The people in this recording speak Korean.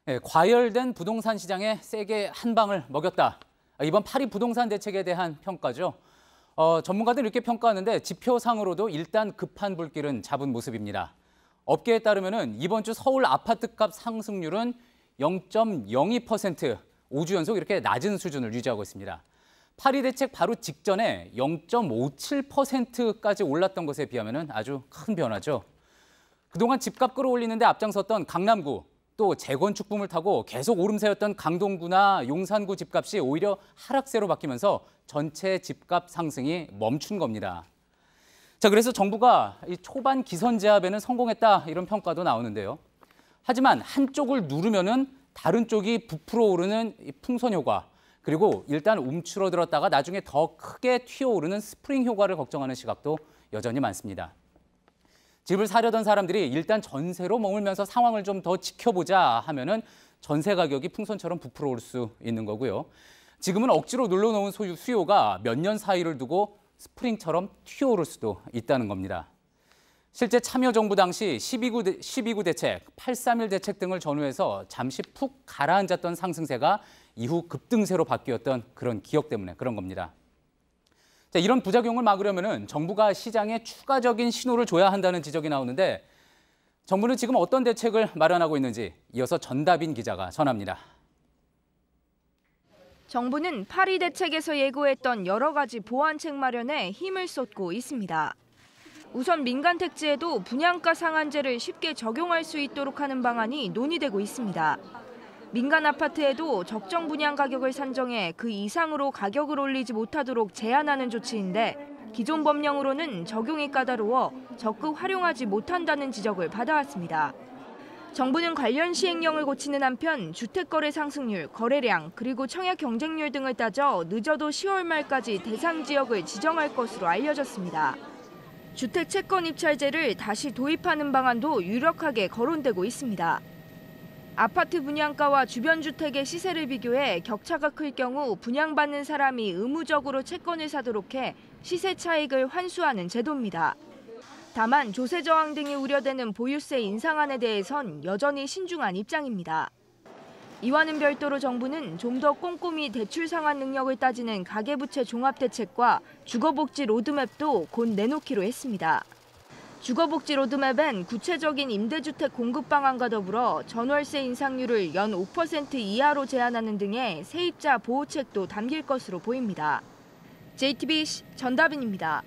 과열된 부동산 시장에 세게 한 방을 먹였다. 이번 파리 부동산 대책에 대한 평가죠. 전문가들이 이렇게 평가하는데 지표상으로도 일단 급한 불길은 잡은 모습입니다. 업계에 따르면 이번 주 서울 아파트값 상승률은 0.02%, 5주 연속 이렇게 낮은 수준을 유지하고 있습니다. 파리 대책 바로 직전에 0.57%까지 올랐던 것에 비하면 아주 큰 변화죠. 그동안 집값 끌어올리는 데 앞장섰던 강남구, 또 재건축 붐을 타고 계속 오름세였던 강동구나 용산구 집값이 오히려 하락세로 바뀌면서 전체 집값 상승이 멈춘 겁니다. 자, 그래서 정부가 이 초반 기선 제압에는 성공했다 이런 평가도 나오는데요. 하지만 한쪽을 누르면은 다른 쪽이 부풀어 오르는 풍선 효과, 그리고 일단 움츠러들었다가 나중에 더 크게 튀어오르는 스프링 효과를 걱정하는 시각도 여전히 많습니다. 집을 사려던 사람들이 일단 전세로 머물면서 상황을 좀 더 지켜보자 하면은 전세 가격이 풍선처럼 부풀어 올 수 있는 거고요. 지금은 억지로 눌러놓은 수요가 몇 년 사이를 두고 스프링처럼 튀어오를 수도 있다는 겁니다. 실제 참여정부 당시 12구 대책, 8.3.1 대책 등을 전후해서 잠시 푹 가라앉았던 상승세가 이후 급등세로 바뀌었던 그런 기억 때문에 그런 겁니다. 자, 이런 부작용을 막으려면 정부가 시장에 추가적인 신호를 줘야 한다는 지적이 나오는데 정부는 지금 어떤 대책을 마련하고 있는지 이어서 전다빈 기자가 전합니다. 정부는 파리 대책에서 예고했던 여러 가지 보완책 마련에 힘을 쏟고 있습니다. 우선 민간 택지에도 분양가 상한제를 쉽게 적용할 수 있도록 하는 방안이 논의되고 있습니다. 민간 아파트에도 적정 분양 가격을 산정해 그 이상으로 가격을 올리지 못하도록 제한하는 조치인데 기존 법령으로는 적용이 까다로워 적극 활용하지 못한다는 지적을 받아왔습니다. 정부는 관련 시행령을 고치는 한편 주택거래 상승률, 거래량, 그리고 청약 경쟁률 등을 따져 늦어도 10월 말까지 대상 지역을 지정할 것으로 알려졌습니다. 주택 채권 입찰제를 다시 도입하는 방안도 유력하게 거론되고 있습니다. 아파트 분양가와 주변 주택의 시세를 비교해 격차가 클 경우 분양받는 사람이 의무적으로 채권을 사도록 해 시세 차익을 환수하는 제도입니다. 다만 조세 저항 등이 우려되는 보유세 인상안에 대해선 여전히 신중한 입장입니다. 이와는 별도로 정부는 좀 더 꼼꼼히 대출 상환 능력을 따지는 가계부채 종합대책과 주거복지 로드맵도 곧 내놓기로 했습니다. 주거복지 로드맵엔 구체적인 임대주택 공급 방안과 더불어 전월세 인상률을 연 5% 이하로 제한하는 등의 세입자 보호책도 담길 것으로 보입니다. JTBC 전다빈입니다.